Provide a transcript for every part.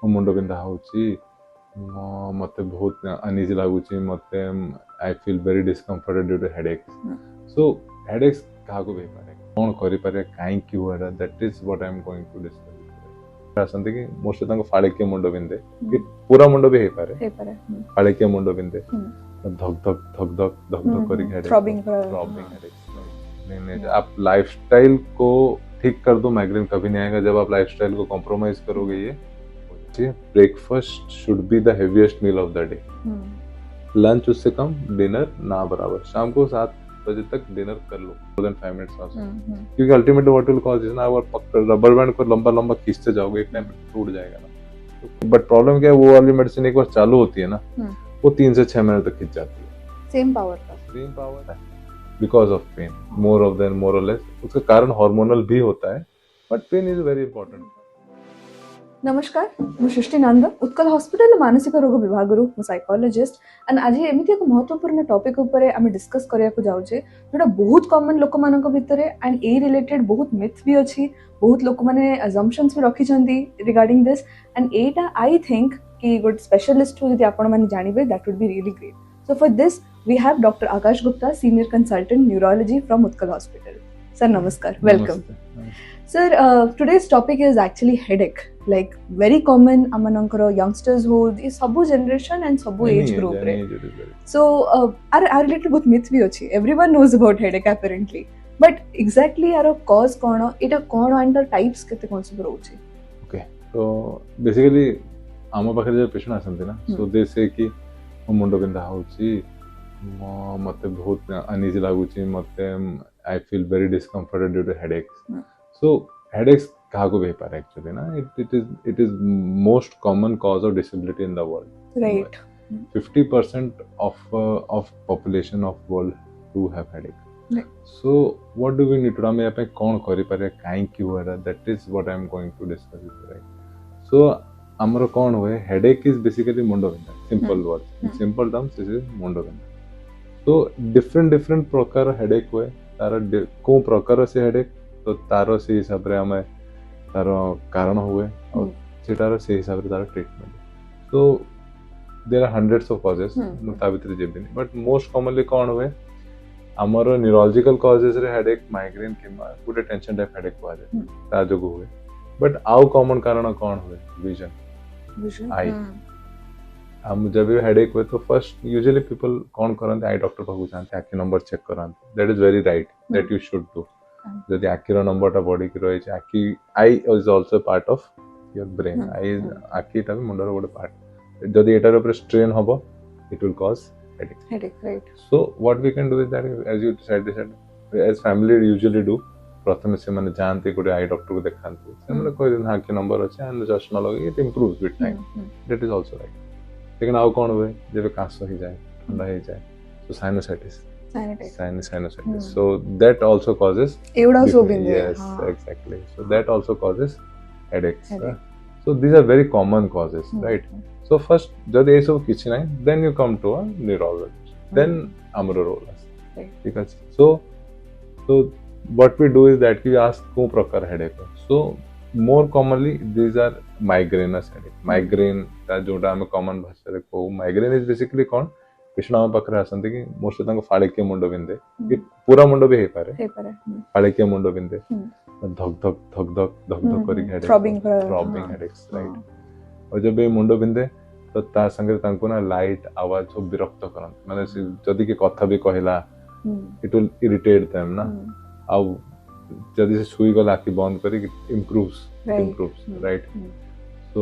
ମୋ ମୁଣ୍ଡ ବିନ୍ଧା ହେଉଛି, ମୋତେ ବହୁତ ଅନଇଜି ଲାଗୁଛି, ମୋତେ I feel very discomforted due to headaches. So headaches କାହାକୁ ବି ହେଇପାରେ, କ'ଣ କରିପାରିବେ, କାହିଁକି ହୁଏ, that is what I am going to discuss. ଆସନ୍ତି କି ମୋଷ୍ଟଲି ତାଙ୍କୁ ଫାଳିକିଆ ମୁଣ୍ଡ ବିନ୍ଧେ, କି ପୁରା ମୁଣ୍ଡ ବି ହେଇପାରେ, ଫାଳିକିଆ ମୁଣ୍ଡ ବିନ୍ଧେ, धक धक धक धक धक धक करके हेडेक। आप लाइफस्टाइल को ठीक कर दो, माइग्रेन कभी नहीं आएगा। जब आप लाइफस्टाइल को कॉम्प्रोमाइज करोगे, ये breakfast should be the heaviest meal of the day, lunch उससे कम, डिनर ना बराबर। शाम को 7 बजे तक डिनर कर लो, मोर देन 5 मिनट्स also, क्योंकि ultimately what will cause is ना, अगर रबर बैंड को लंबा लंबा खींचते जाओगे, एक टाइम पे टूट जाएगा ना। बट प्रॉब्लम क्या है, वो वाली मेडिसिन एक बार चालू होती है ना, वो 3 से 6 महीने तक खींच जाती है। सेम पावर है because of pain, more of then more और लेस। उसका कारण हार्मोनल भी होता है, but pain is very important. नमस्कार, मु सृष्टि नंद, उत्कल हॉस्पिटल मानसिक रोग विभाग मु साइकोलॉजिस्ट। एंड आज एमती एक महत्वपूर्ण टॉपिक ऊपर आम डिस्कस करिया को जाउछे, जोटा बहुत कॉमन लोक मानक भितरे एंड ए रिलेटेड बहुत मिथ भी अछि, बहुत लोक माने अजम्पशंस भी रखी छंती रिगार्डिंग दिस। एंड एटा आई थिंक कि गुड स्पेशलिस्ट हो यदि आपण माने जानिबे, that would be really great. So for this we have doctor Akash Gupta, senior consultant neurology from Utkal hospital. Sir नमस्कार, welcome. Sir, today's topic is actually headache, like very common among youngsters who is sabu generation and sabu age group re. So our related बहुत myth भी अछि, everyone knows about headache apparently, but exactly our cause cone, Etah cone and the types केते कोन सब रहउछि? Okay, so basically आम पाखे जो patient आसंती ना, so they say कि मो मुंड बिंधा होछि, मते बहुत अनइजी लागुछि, मते I feel very discomforted due to headaches. So headaches kahaku bhi pare actually na, it is most common cause of disability in the world, right? 50% of population of world do have headache, right? So what do we need to ame ape kon kari pare, kahi ki hua, that is what I am going to discuss with you, right? So amaro kon hue, headache is basically mundo bindha, simple words, in simple terms this is mundo bindha. So different प्रकार headache हुए, तार को प्रकार से headache, तो तार से हिसाब रे हमें तार कारण हुए और सेटार से हिसाब रे तार treatment. So there are hundreds of causes, मुता भितर जेबिनी, बट मोस्ट कॉमनली कोन हुए, हमर न्यूरोलॉजिकल कॉजेस रे हेडेक, माइग्रेन किमा गुटे टेंशन टाइप हेडेक हुआ जाय, ता जोगु हुए। बट आउ कॉमन कारण कोन हुए, विजन, आई। हम जब भी हेडेक हुए तो फर्स्ट यूजुअली पीपल कौन करते, आई डॉक्टर पाखु जाते, आखि नंबर चेक कराते, that is very right, that you should do. जदि आखिर नंबर टा बॉडी की रही है, आखि eye is also part of your brain, eye आखि टा भी मुंडर गोटे पार्ट, जदि एटार ऊपर स्ट्रेन होबो it will cause headache, right? So what we can do is that, as you said, as family usually do, प्रथम से माने जानते गोटे आई डॉक्टर को देखांते, से माने कोइ दिन आखि नंबर अछि एंड चश्मा लगे, it improves with time, that is also right. लेकिन आउ कौन हुए, जब काश हो जाए, ठंडा हो जाए, so sinusitis, so that also causes, yes, exactly, so that also causes headaches, so these are very common causes, right? So first जब ये सब किसी नहीं, then you come to a neurologist, then amaro role is, because so what we do is that we ask को प्रकार headache, so more commonly these are migrainous headache, migraine ता जोटा हमें कॉमन भाषा रे को, migraine is basically कौन, patient हम पाखरे आसंती कि मोस्टली तांको फाळिके मुंड बिंधे, कि पूरा मुंड भी हे पारे, फाळिके मुंड बिंधे, धक धक धक धक धक धक करी हेडेक, थ्रॉबिंग हेडेक्स, राइट? और जब ये मुंड बिंधे तो ता संगे तांको ना लाइट आवाज सब विरक्त करन, माने जदी के कथा भी कहला इट विल इरिटेट देम ना, आ जदी से सुई गला आखि बंद करी improves, राइट? सो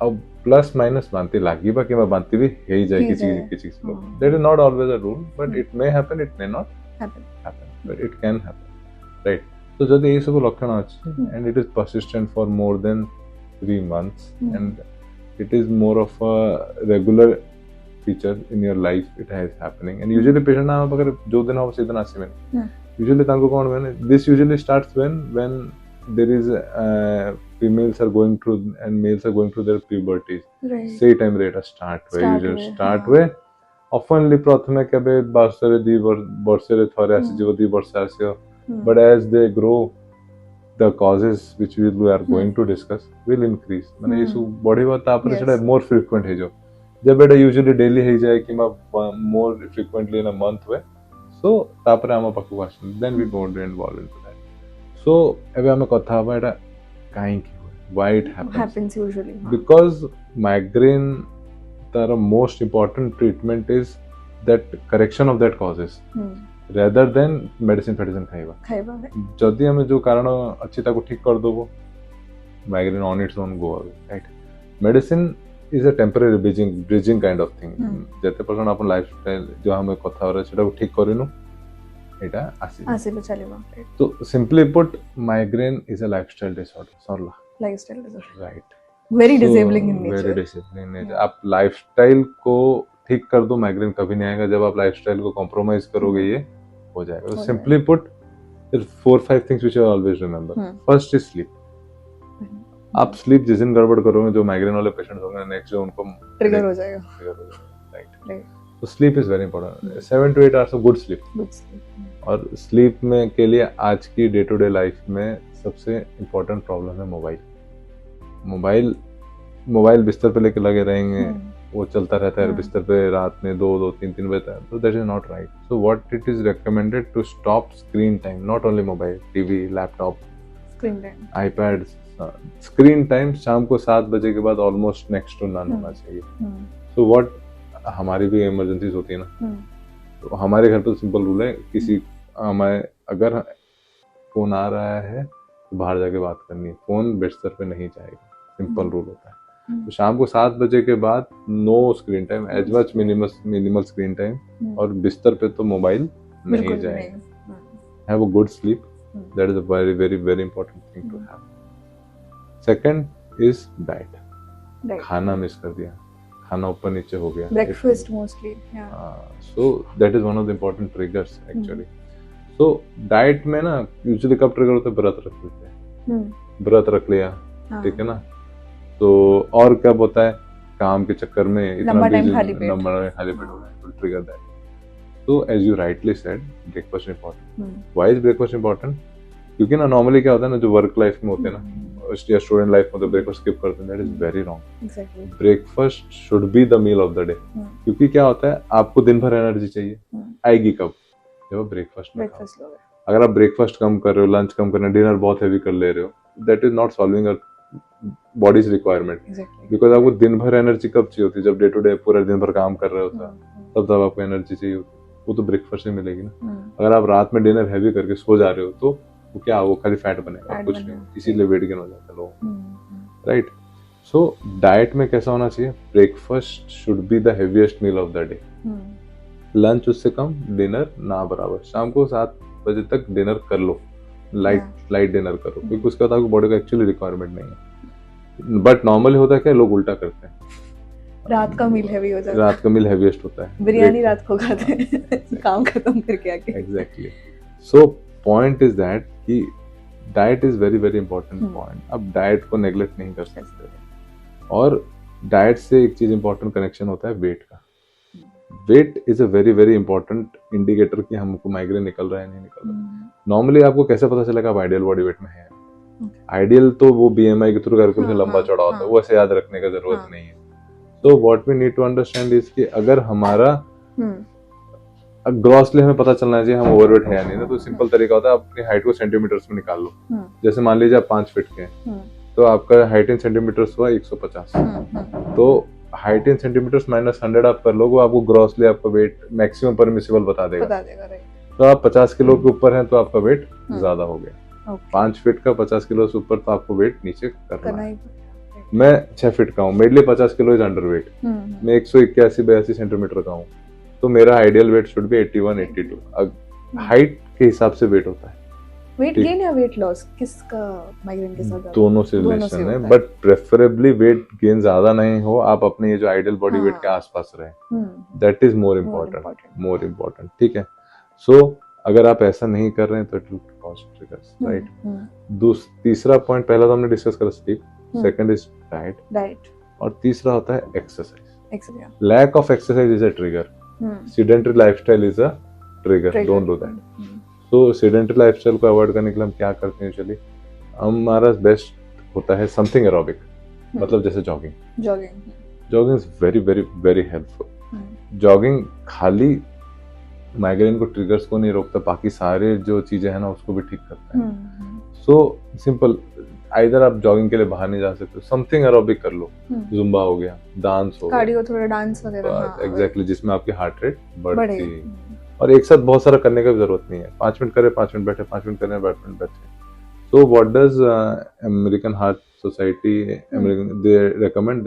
अब प्लस माइनस बांती लागिबा कि बांती भी हे जाए किछि लोग, that is not always a rule, but it may happen, it may not happen, but it can happen, right? तो जदी ए सब लक्षण अछि and it is persistent for more than 3 months and it is more of a regular feature in your life, it has happening, and usually patient ना अगर जो दिन हो से दिन आसीबे, यूजुअली तांको कोन when this usually starts when there is females are going through and males are going through their puberties, right? Same time rate start हुए oftenly प्रथमे केबे 12 रे 2 वर्ष रे थरे आसी जीव 2 वर्ष आसियो, but as they grow the causes which we are going to discuss will increase ମାନେ ଏସବୁ ବଢିବ ତାପରେ ସେଟା more frequent ହେଇଯିବ जब एटा यूजुअली डेली हे जाए कि more frequently in a month वे सो तापर हम पाखु आसन then we going to involve into that so एबे हम कथा हबा एटा काहे की why it happens usually because migraine तार most important treatment is that correction of that causes rather than medicine खाइबा जदि हम जो कारण अच्छी ताको ठीक कर दोबो migraine on its own go right medicine is a temporary bridging kind of thing जते परसेंट अपन लाइफस्टाइल जो हम कथा हो सेटा ठीक करिनु एटा आसीबो चलेबो तो simply put migraine is a lifestyle disorder सरला lifestyle disorder right very disabling in nature very disabling in nature आप लाइफस्टाइल को ठीक कर दो माइग्रेन कभी नहीं आएगा जब आप लाइफस्टाइल को कॉम्प्रोमाइज करोगे ये हो जाएगा simply put there 4-5 things which I always remember first is sleep आप स्लीप जिस दिन गड़बड़ करोगे जो माइग्रेन वाले पेशेंट्स होंगे नेक्स्ट डे उनको ट्रिगर हो जाएगा राइट तो sleep is very important 7 to 8 hours of good sleep और स्लीप में के लिए आज की डे टू डे लाइफ में सबसे इंपॉर्टेंट प्रॉब्लम है मोबाइल बिस्तर पे लेके लगे रहेंगे वो चलता रहता है बिस्तर पे रात में 2-3 बजे तक तो that is not right so what it is recommended to stop screen time not only mobile TV laptop screen time iPads screen time शाम को 7 बजे के बाद ऑलमोस्ट नेक्स्ट टू नन होना चाहिए सो व्हाट हमारी भी इमरजेंसीज होती है ना तो हमारे घर पर सिंपल रूल है किसी हमारे अगर फोन आ रहा है तो बाहर जाके बात करनी है फोन बिस्तर पे नहीं जाएगा सिंपल रूल होता है तो शाम को 7 बजे के बाद no screen time as much minimal screen time और बिस्तर पे तो मोबाइल नहीं जाएगा have a good sleep that is a very very very important thing to have second is diet खाना मिस कर दिया खाना ऊपर नीचे हो गया breakfast mostly so that is one of the important triggers actually so diet में ना यूजुअली कब ट्रिगर होता है व्रत रख लेते हैं व्रत रख लिया ठीक है ना तो और कब होता है काम के चक्कर में इतना खाली पेट हो गया trigger that so as you rightly said breakfast important why is breakfast important क्योंकि ना नॉर्मली क्या होता है ना जो वर्क लाइफ में होते हैं ना या स्टूडेंट लाइफ में तो ब्रेकफास्ट स्किप करते हैं that is very wrong breakfast should be the meal of the day क्योंकि क्या होता है आपको दिन भर एनर्जी चाहिए आएगी कब जब ब्रेकफास्ट अगर आप ब्रेकफास्ट कम कर रहे हो लंच कम कर रहे हो डिनर बहुत हैवी कर ले रहे हो that is not solving a bodies requirement because आपको दिन भर एनर्जी कब चाहिए होती है जब डे टू डे पूरा दिन भर काम कर रहे होता है तब आपको एनर्जी चाहिए होती है वो तो ब्रेकफास्ट से मिलेगी ना अगर आप रात में डिनर हैवी करके सो जा रहे हो तो वो क्या वो खाली फैट बनेगा कुछ नहीं इसीलिए वेट गेन हो जाता है लोगों राइट सो डाइट में कैसा होना चाहिए breakfast should be the heaviest meal of the day lunch उससे कम डिनर ना बराबर शाम को 7 बजे तक डिनर कर लो लाइट डिनर करो क्योंकि उसके बाद आपको बॉडी का एक्चुअली रिक्वायरमेंट नहीं है बट नॉर्मली होता है क्या लोग उल्टा करते हैं रात का मील हैवी हो जाता है रात का मील हैवीएस्ट होता है बिरयानी रात को खाते हैं काम खत्म करके आके exactly so point is that कि diet is very very important point अब डाइट को नेग्लेक्ट नहीं कर सकते और डाइट से एक चीज इंपॉर्टेंट कनेक्शन होता है वेट का weight is a very very important indicator कि हमको माइग्रेन निकल रहा है नहीं निकल रहा नॉर्मली आपको कैसे पता चलेगा आप आइडियल बॉडी वेट में है आइडियल तो वो बीएमआई के थ्रू करके लंबा चौड़ा होता है वो ऐसे याद रखने का जरूरत नहीं है तो what we need to understand is कि अगर हमारा ग्रॉसली हमें पता चलना चाहिए हम ओवरवेट है या नहीं ना तो सिंपल तरीका होता है आप अपनी हाइट को सेंटीमीटर्स में निकाल लो जैसे मान लीजिए आप 5 फीट के हैं तो आपका हाइट इन सेंटीमीटर्स हुआ 150 तो हाइट इन सेंटीमीटर्स माइनस 100 आप कर लोगे आपको ग्रॉसली आपका वेट मैक्सिमम परमिसिबल बता देगा तो आप 50 किलो के ऊपर हैं तो आपका वेट ज्यादा हो गया 5 फीट का 50 किलो से ऊपर तो आपको वेट नीचे करना है मैं 6 फीट का हूँ मेरे लिए 50 किलो इज अंडर वेट मैं 181-82 सेंटीमीटर का हूँ तो मेरा ideal weight should be 81-82 height के हिसाब से वेट होता है वेट गेन या वेट लॉस किसका माइग्रेन के साथ दोनों से रिलेशन है बट प्रेफरेबली वेट गेन ज्यादा नहीं हो आप अपने ये जो आइडियल बॉडी वेट के आसपास रहे दैट इज मोर इम्पोर्टेंट ठीक है सो अगर आप ऐसा नहीं कर रहे हैं तो it will cause triggers right तीसरा पॉइंट पहला तो हमने डिस्कस करा स्लीप सेकंड इज डाइट और तीसरा होता है exercise lack of exercise is a trigger sedentary lifestyle is a trigger don't do that so sedentary lifestyle को अवॉइड करने के लिए हम क्या करते हैं यूजुअली हमारा बेस्ट होता है समथिंग एरोबिक, मतलब जैसे jogging. Jogging is very very very helpful. Jogging खाली माइग्रेन को ट्रिगर्स को नहीं रोकता, बाकी सारे जो चीजें हैं ना उसको भी ठीक करता है। सो सिंपल, आइदर आप जॉगिंग के लिए बाहर नहीं जा सकते, समथिंग एरोबिक कर लो, जुम्बा हो गया, डांस हो गया, कार्डियो, थोड़ा डांस वगैरह, एग्जैक्टली, जिसमें आपकी हार्ट रेट बढ़ती है। और एक साथ बहुत सारा करने का भी जरूरत नहीं है, 5 मिनट करे 5 मिनट बैठे, 5 मिनट करे 5 मिनट बैठे। So what does American Heart Society, they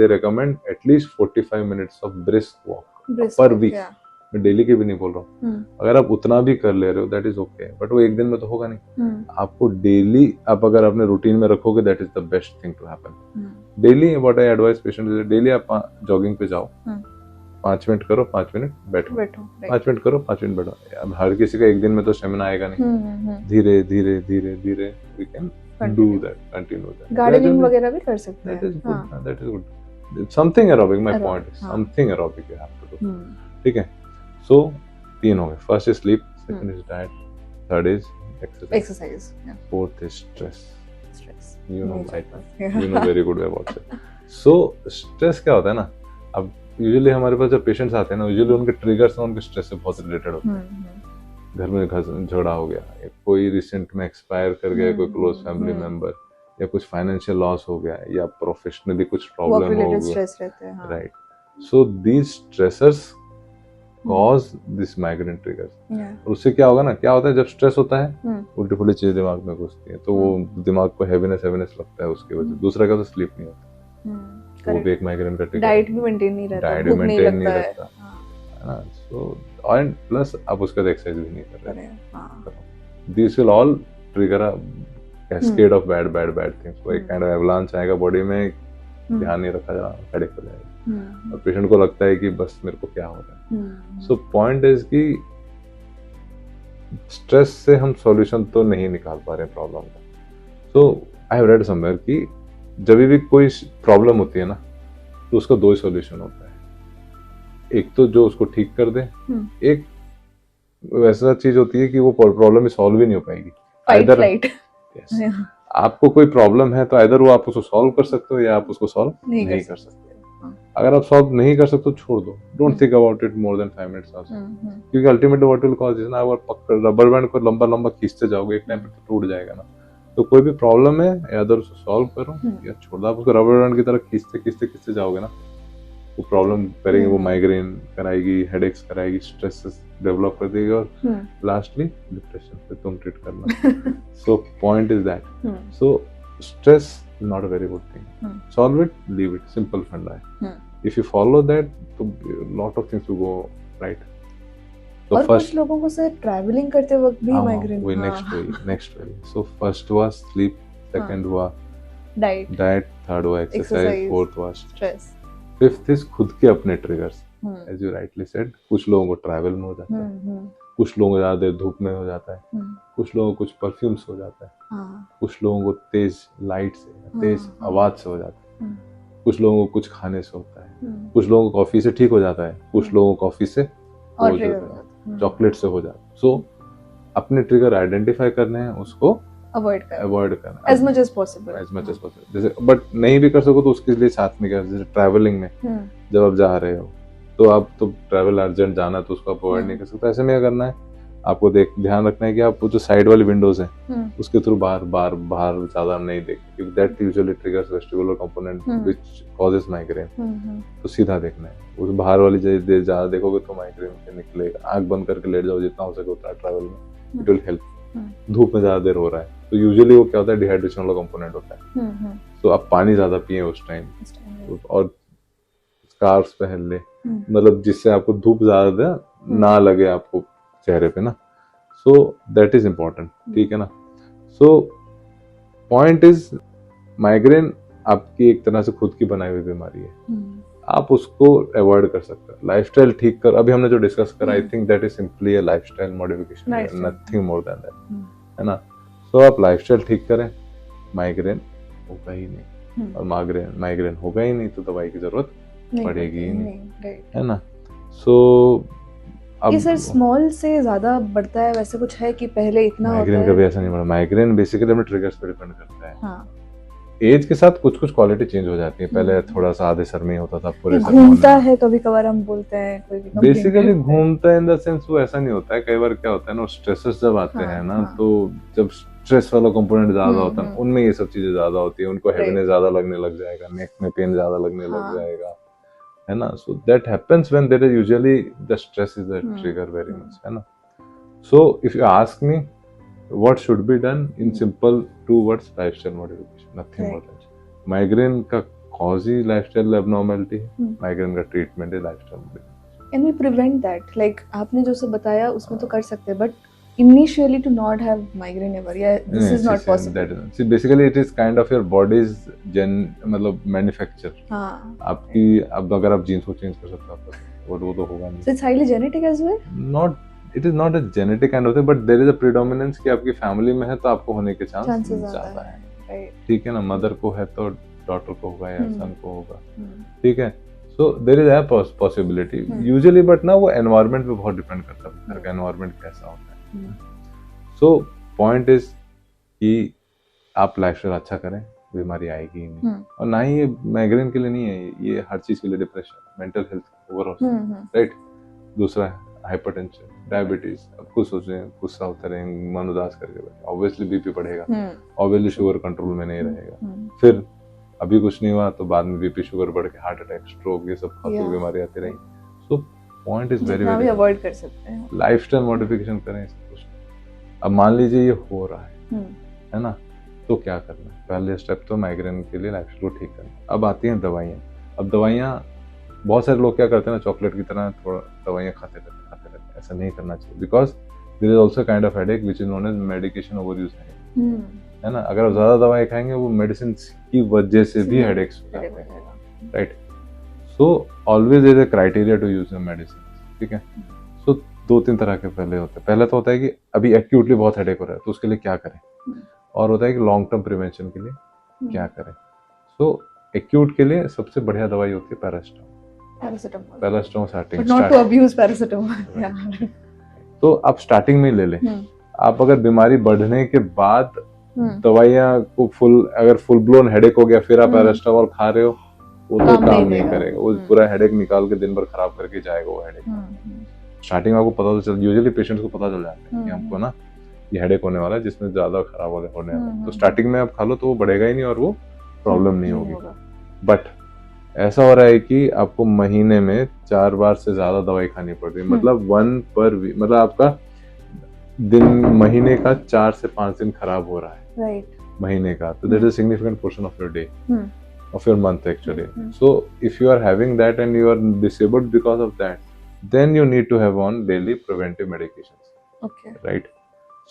recommend at least 45 minutes of brisk walk per week. मैं डेली के भी नहीं बोल रहा हूँ, अगर आप उतना भी कर ले रहे हो दैट इज ओके, बट वो एक दिन में तो होगा नहीं। आपको डेली, आप अगर अपने रूटीन में रखोगे, that is the best thing to happen. Daily what I advise patient, daily आप जॉगिंग पे जाओ, 5 मिनट करो 5 मिनट बैठो, 5 मिनट करो 5 मिनट बैठो। अब हर किसी का एक दिन में तो स्टेमिना आएगा नहीं, धीरे धीरे धीरे धीरे we can do that, continue that. Gardening वगैरह भी कर सकते हैं, that is good. Something aerobic, my point is something aerobic you have to do. ठीक है, सो 3 हो गए, first is sleep, second is diet, third is exercise, fourth is stress. You know very good about it. So stress क्या होता है ना, अब usually हमारे पास जब पेशेंट्स आते हैं ना, यूजुअली उनके ट्रिगर्स उनके स्ट्रेस से बहुत रिलेटेड होते हैं। घर में झगड़ा हो गया, कोई रिसेंट में एक्सपायर कर गया, कोई क्लोज फैमिली मेंबर, या कुछ फाइनेंशियल लॉस हो गया, या प्रोफेशनली कुछ प्रॉब्लम हो गया, right. So these stressors cause this migraine triggers. और उससे क्या होगा ना, क्या होता है जब स्ट्रेस होता है, उल्टी पुल्टी चीजें दिमाग में घुसती है, तो वो दिमाग को हैवीनेस लगता है उसकी वजह से। दूसरा क्या होता है, स्लीप नहीं होता, वो भी एक माइग्रेन का ट्रिगर। डाइट भी मेंटेन नहीं रहता, डाइट भी मेंटेन नहीं रहता है ना। सो एंड प्लस आप उसका एक्सरसाइज भी नहीं कर रहे। This will all trigger a cascade of bad things. वो एक काइंड ऑफ एवलांच आएगा बॉडी में, ध्यान नहीं रखा जा, हेडेक हो जाएगा, और पेशेंट को लगता है कि बस मेरे को क्या हो रहा है। सो पॉइंट इज कि स्ट्रेस से हम सॉल्यूशन तो नहीं निकाल पा रहे प्रॉब्लम का। सो आई हैव रेड समवेयर कि जब भी कोई प्रॉब्लम होती है ना, तो उसका 2 ही सॉल्यूशन होता है। एक तो जो उसको ठीक कर दे, एक वैसा चीज होती है कि वो प्रॉब्लम ही सॉल्व ही नहीं हो पाएगी। yes. आपको कोई प्रॉब्लम है तो आइदर वो आप उसको सॉल्व कर सकते हो, या आप उसको सॉल्व नहीं कर सकते। अगर आप सॉल्व नहीं कर सकते तो छोड़ दो, don't think about it more than 5 minutes also, क्योंकि ultimately what will cause is ना, अगर रबर बैंड को लंबा लंबा खींचते जाओगे, एक टाइम पे तो टूट जाएगा ना। तो कोई भी प्रॉब्लम है, या तो उसको सॉल्व करो या छोड़ दो। आप उसको रबर बैंड की तरह खींचते जाओगे ना, वो प्रॉब्लम करेगी, वो माइग्रेन कराएगी, हेडेक्स कराएगी, स्ट्रेस डेवलप कर देगी, और लास्टली डिप्रेशन पे तुम ट्रीट करना। सो point is that, so stress not a very good thing. Solve it, leave it, simple funda hai. If you follow that, तो lot of things will go right. So और कुछ लोगों को से travelling करते वक्त भी माइग्रेन, वही next way. So first was sleep, second हुआ diet, third हुआ exercise, fourth was stress, fifth is खुद के अपने triggers. As you rightly said, कुछ लोगों को ट्रैवल में हो जाता है, कुछ लोगों को ज्यादा देर धूप में हो जाता है, कुछ लोगों को कुछ परफ्यूम्स हो जाता है, कुछ लोगों को तेज लाइट से, तेज आवाज से हो जाता है, कुछ लोगों को कुछ खाने से होता है, कुछ लोगों को कॉफी से ठीक हो जाता है, कुछ लोगों को कॉफी से, चॉकलेट से हो जाता है। सो अपने ट्रिगर आइडेंटिफाई करने हैं, उसको अवॉइड करना as much as possible। जैसे बट नहीं भी कर सको तो उसके लिए साथ में क्या, जैसे ट्रैवलिंग में जब आप जा रहे हो, तो आप तो ट्रैवल अर्जेंट जाना, तो उसको अवॉइड नहीं कर सकते। ऐसे में क्या करना है, आपको ध्यान रखना है कि आप जो साइड वाली विंडोज हैं उसके थ्रू बाहर ज्यादा नहीं देखें, क्योंकि that usually triggers vestibular component which causes migraine. तो सीधा देखना है, उस बाहर वाली ज्यादा देखोगे तो माइग्रेन निकलेगा। आंख बंद करके लेट जाओ जितना हो सके उतना ट्रैवल में, इट विल हेल्प। धूप में ज्यादा देर हो रहा है तो यूजुअली वो क्या होता है, डिहाइड्रेशन वाला कंपोनेंट होता है, तो आप पानी ज्यादा पिए उस टाइम, और स्कार्फ पहन ले, मतलब जिससे आपको धूप ज्यादा ना लगे आपको चेहरे पे ना। सो दैट इज इम्पोर्टेंट, ठीक है ना। सो पॉइंट इज, माइग्रेन आपकी एक तरह से खुद की बनाई हुई बीमारी है, आप उसको अवॉइड कर सकते हो। लाइफस्टाइल ठीक कर, अभी हमने जो डिस्कस करा, I think that is simply a lifestyle modification, nothing more then that, है ना। सो आप लाइफस्टाइल ठीक करें, माइग्रेन होगा ही नहीं, और माइग्रेन होगा ही नहीं तो दवाई की जरूरत पड़ेगी ही नहीं, है ना। सो अब ये सर स्मॉल से ज्यादा बढ़ता है, वैसे कुछ है कि पहले इतना होता माइग्रेन है? कभी ऐसा नहीं बढ़ा। माइग्रेन बेसिकली अपने ट्रिगर्स पे डिपेंड करता है। हाँ, एज के साथ कुछ कुछ क्वालिटी चेंज हो जाती है। पहले हम्म। थोड़ा सा आधे सर में ही होता था, पूरे ये सर घूमता है कभी कभार, हम बोलते हैं, कोई भी complaint बेसिकली करता है। घूमता है इन द सेंस वो ऐसा नहीं होता है। कई बार क्या होता है ना, स्ट्रेसेस जब आते हाँ, हैं ना, हाँ। तो जब स्ट्रेस वाला कंपोनेंट ज्यादा होता है हम्म। उनमें ये सब चीजें ज्यादा होती है। उनको Right. हेवीनेस ज्यादा लगने लग जाएगा, नेक में पेन ज्यादा लगने लग हाँ। जाएगा, है ना। So that happens when there is usually the stress is the trigger very much, है ना। So if you ask me what should be done in simple 2 words, lifestyle modification, nothing more than. Migraine का cause ही lifestyle abnormality है, migraine का treatment है lifestyle modification. Can we prevent that? Like आपने जो सब बताया उसमें तो कर सकते हैं, but initially to not have migraine ever, yeah, this is not possible. See, basically it is kind of your body's मतलब मैन्युफैक्चर। हाँ, आपकी अब अगर आप जीन्स को चेंज कर सकते हो आप, वो तो होगा नहीं। so it's highly genetic as well. Not, it is not a genetic kind of thing, but there is a predominance कि आपकी फैमिली में है तो आपको होने के चांस ज्यादा है। Right. ठीक है ना, मदर को है तो डॉटर को होगा या सन को होगा, हम्म। ठीक है। So there is a possibility usually, but ना वो एनवायरनमेंट पे बहुत डिपेंड करता है, घर का एनवायरनमेंट कैसा होता है। सो पॉइंट इज कि आप लाइफस्टाइल अच्छा करें, बीमारी आएगी ही नहीं। और ना ही ये माइग्रेन के लिए नहीं है, ये हर चीज के लिए, depression, mental health overall, right. दूसरा है हाइपरटेंशन, डायबिटीज। अब कुछ सोचें, गुस्सा होते रहेंगे, मन उदास करके बैठे, ऑब्वियसली बीपी बढ़ेगा, ऑब्वियसली शुगर कंट्रोल में नहीं रहेगा। फिर अभी कुछ नहीं हुआ तो बाद में बीपी शुगर बढ़ के हार्ट अटैक, स्ट्रोक, ये सब काफी बीमारी आती रही। सो point is very very avoid कर सकते हैं, लाइफस्टाइल मॉडिफिकेशन करें, सब कुछ। अब मान लीजिए ये हो रहा है ना, तो क्या करना है? पहले स्टेप तो माइग्रेन के लिए लाइफस्टाइल को ठीक करना। अब आती हैं दवाइयाँ। अब दवाइयाँ बहुत सारे लोग क्या करते हैं ना, चॉकलेट की तरह थोड़ा दवाइयाँ खाते रहते। ऐसा नहीं करना चाहिए, because there is also kind of headache which is known as medication overuse है ना। अगर आप ज्यादा दवाई खाएंगे, वो मेडिसिन की वजह से भी हेडेक्स हो जाते हैं, right. So always is a criteria to use medicine, ठीक है। सो 2-3 तरह के पहले होते हैं। पहला तो होता है कि अभी एक्यूटली बहुत हेडेक हो रहा है तो उसके लिए क्या करें, और होता है कि लॉन्ग टर्म प्रिवेंशन के लिए क्या करें। सो एक्यूट के लिए सबसे बढ़िया दवाई होती है paracetamol starting, but not to abuse paracetamol. Yeah. तो आप स्टार्टिंग में ले लें। आप अगर बीमारी बढ़ने के बाद दवाइयाँ को अगर फुल ब्लोन हेडेक हो गया फिर आप पैरासिटामोल खा रहे हो, वो तो काम नहीं करेगा। वो पूरा हेडेक निकाल के दिन भर खराब करके जाएगा वो हेडेक। स्टार्टिंग में आपको पता तो चल, यूजुअली पेशेंट्स को पता चल जाता है कि हमको ना ये हेडेक होने वाला है, जिसमें ज्यादा खराब होने वाला है। तो स्टार्टिंग में आप खा लो तो वो बढ़ेगा ही नहीं और वो प्रॉब्लम नहीं होगी। बट ऐसा हो रहा है कि आपको महीने में 4 बार से ज्यादा दवाई खानी पड़ रही है, मतलब 1 पर वीक, मतलब आपका दिन महीने का 4 से 5 दिन खराब हो रहा है, राइट, महीने का। तो that is significant portion of your day, of your month actually. So if you are having that and you are disabled because of that, then you need to have on daily preventive medications, okay, right.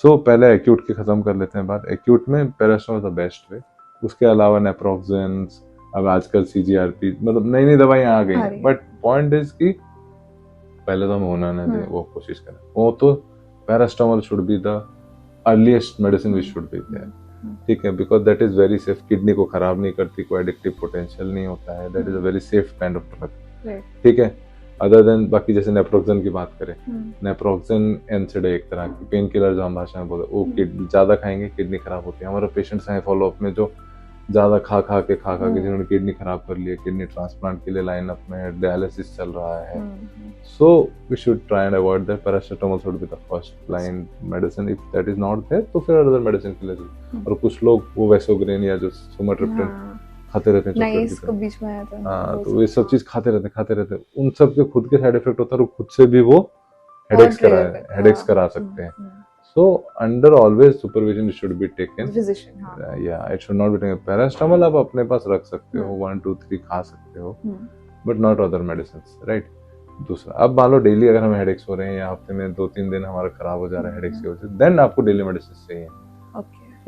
सो पहले acute की खत्म कर लेते हैं बात। Acute में paracetamol the best way. उसके अलावा नेप्रोक्सेन, अब आजकल CGRP, मतलब नई नई दवाइयां आ गई हैं। बट पॉइंट इज कि पहले तो हम होना ना दे, वो कोशिश करें। वो तो paracetamol should be the earliest medicine which should be there, ठीक है, because that is very safe, kidney को खराब नहीं करती, कोई एडिक्टिव पोटेंशियल नहीं होता है, that is a very safe kind of drug, ठीक है। अदर देन बाकी जैसे नेप्रोक्सेन की बात करें, नेप्रोक्सेन एनसेड एक तरह की पेन किलर जो हम भाषा में बोलते हैं, वो ज्यादा खाएंगे किडनी खराब होती है। हमारे पेशेंट्स हैं फॉलोअप में जो ज्यादा खा के जिन्होंने किडनी खराब कर ली है, किडनी ट्रांसप्लांट के लिए लाइन अप में, डायलिसिस चल रहा है। So we should try and avoid that. Paracetamol should be the first line medicine. If that is not there तो फिर अदर मेडिसिन के लिए। और कुछ लोग वो वेसोग्रेन या जो सुमाट्रिप्टन खाते रहते हैं, नाइस को बीच में आया था, हाँ, तो ये सब चीज खाते रहते। उन सब के खुद के साइड इफेक्ट होता है और खुद से भी वो हेडेक्स करा सकते हैं। So under always supervision it should be taken. Physician, yeah, it should not be taken. Paracetamol आप अपने पास रख सकते हो, 1, 2, 3 खा सकते हो, but not other medicines, right? दूसरा, अब मान लो डेली अगर हमें हेडेक्स हो रहे हैं या हफ्ते में 2-3 दिन हमारा खराब हो जा रहा है हेडेक्स की वजह से, देन आपको डेली मेडिसिन चाहिए।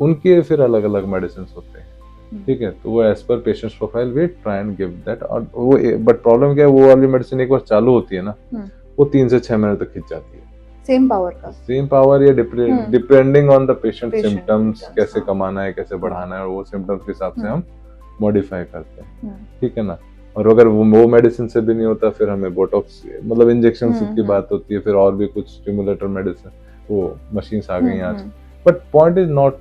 उनके फिर अलग अलग मेडिसिन होते हैं, ठीक है। तो वो as per patients profile we try and give that. और वो बट प्रॉब्लम क्या है, वो वाली मेडिसिन एक बार चालू होती है ना, वो 3 से 6 महीने तक खिंच जाती है। सेम पावर या depending on the patient symptoms, कैसे कमाना है, कैसे बढ़ाना है, और वो सिम्टम्स के हिसाब से हम मॉडिफाई करते हैं, ठीक है ना। और अगर वो मेडिसिन से भी नहीं होता फिर हमें बोटॉक्स मतलब इंजेक्शन की बात होती है, फिर और भी कुछ स्टिमुलेटर मेडिसिन वो मशीन्स आ गई हैं आज। But point is not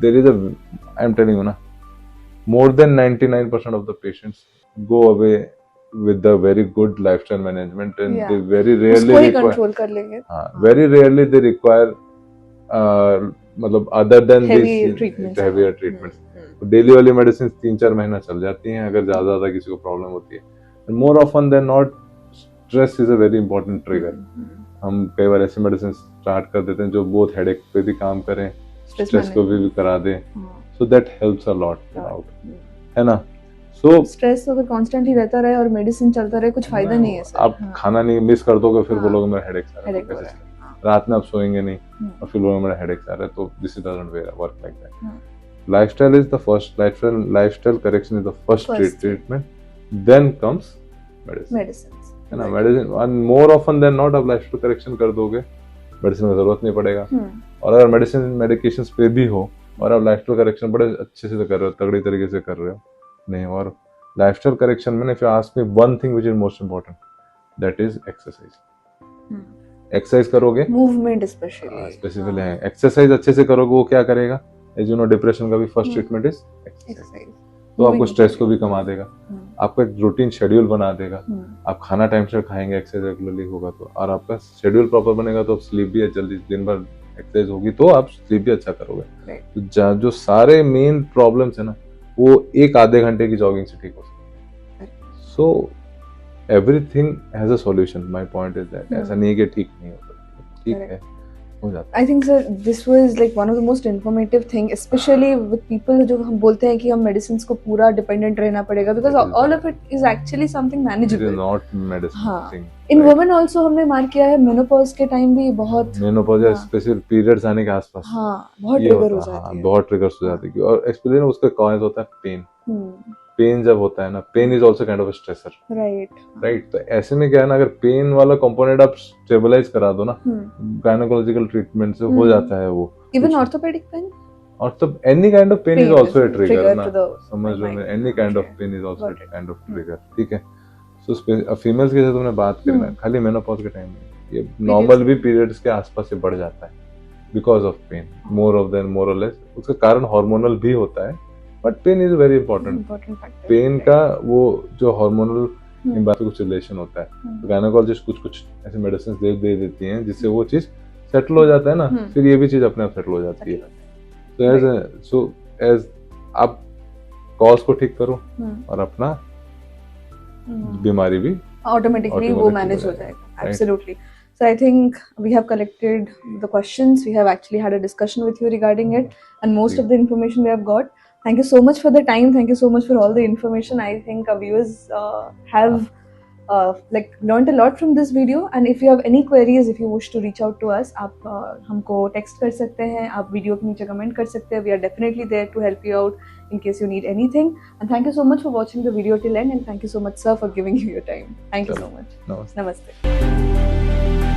there is I am telling you ना, more than 99% of the patients go away with the very good lifestyle management and they very rarely control कर लेंगे। very rarely they require मतलब other than heavier treatments daily वाली medicine 3-4 महीना चल जाती हैं अगर ज्यादा किसी को प्रॉब्लम होती है। More often than not stress is a very important trigger. हम कई बार ऐसी मेडिसिन स्टार्ट कर देते हैं जो बहुत हेडेक पे भी काम करें, स्ट्रेस को भी करा दें, so that helps a lot out, है ना। so स्ट्रेस अगर कांस्टेंटली रहता रहे और मेडिसिन चलता रहे कुछ फायदा नहीं है सर। आप खाना नहीं मिस कर दोगे फिर बोलोगे मेरा हेडेक आ रहा है, रात में आप सोएंगे नहीं और फिर बोलोगे मेरा हेडेक आ रहा है, तो this is doesn't work like that. Lifestyle is the first, lifestyle correction is the first treatment, then comes medicine, है ना। Medicine and more often than not आप लाइफस्टाइल करेक्शन कर दोगे मेडिसिन की जरूरत नहीं पड़ेगा। और अगर मेडिसिन मेडिकेशंस पे भी हो और आप लाइफस्टाइल करेक्शन बड़े अच्छे से कर रहे हो, तगड़ी तरीके से कर रहे हो नहीं, और लाइफस्टाइल करेक्शन में if you ask me one thing which is most important that is exercise. Exercise करोगे, मूवमेंट स्पेशली है, एक्सरसाइज अच्छे से करोगे वो क्या करेगा, एज यू नो डिप्रेशन का भी फर्स्ट ट्रीटमेंट इज एक्सरसाइज। तो आपको स्ट्रेस को भी कमा देगा, आपका एक रूटीन शेड्यूल बना देगा, आप खाना टाइम से खाएंगे, एक्सरसाइज रेगुलरली होगा तो, और आपका शेड्यूल प्रॉपर बनेगा तो आप स्लीप भी जल्दी, दिन भर एक्सरसाइज होगी तो आप स्लीप भी अच्छा करोगे। तो जो सारे मेन प्रॉब्लम्स है ना वो 1-आधे घंटे की जॉगिंग से ठीक हो सकते हैं। So everything has a solution, my point is that ऐसा नहीं है कि ठीक नहीं होता, ठीक है हो जाता है। I think sir this was like one of the most informative thing, especially with people जो हम बोलते हैं कि हम medicines को पूरा dependent रहना पड़ेगा, because all of it is actually something manageable. It is not medicine thing. In women also हमने मार्क किया है menopause के टाइम भी बहुत menopause या स्पेशल पीरियड्स आने के आसपास बहुत ट्रिगर हो जाती है, बहुत ट्रिगर्स हो जाती है। और एक्सपीरियंस उसका कॉज होता है पेन। पेन जब होता है ना, pain is also kind of a stressor, right. तो ऐसे में क्या है ना, अगर पेन वाला कंपोनेंट आप स्टेबलाइज करा दो ना गायनेकोलॉजिकल ट्रीटमेंट से हो जाता है वो। इवन ऑर्थोपेडिक पेन, और तो any kind of pain is also a trigger ना, समझ लो मैं, any kind of pain is also a kind of trigger, ठीक है। सो फीमेल्स के जैसे तुमने बात करी ना, खाली मेनोपॉज के टाइम में ये नॉर्मल भी पीरियड्स के आसपास से बढ़ जाता है because of pain, more of then more और लेस। उसका कारण हार्मोनल भी होता है, but pain is very important. Pain का वो जो हार्मोनल इन बातों कुछ रिलेशन होता है, तो गायनेकोलॉजिस्ट कुछ ऐसे मेडिसिन दे देती हैं जिससे वो चीज सेटल हो जाता है ना, फिर ये भी चीज अपने आप सेटल हो जाती है। सो एज आप कॉज को ठीक करो और अपना बीमारी भी ऑटोमेटिकली वो मैनेज हो जाएगा। Absolutely. So I think we have collected the questions. We have actually had a discussion with you regarding it, and most of the information we have got. Thank you so much for the time. Thank you so much for all the information. I think our viewers have like learned a lot from this video. And if you have any queries, if you wish to reach out to us, आप हमको text कर सकते हैं, आप video के नीचे comment कर सकते हैं. We are definitely there to help you out in case you need anything. And thank you so much for watching the video till end. And thank you so much, sir, for giving you your time. Thank you so much. Namaste. Namaste.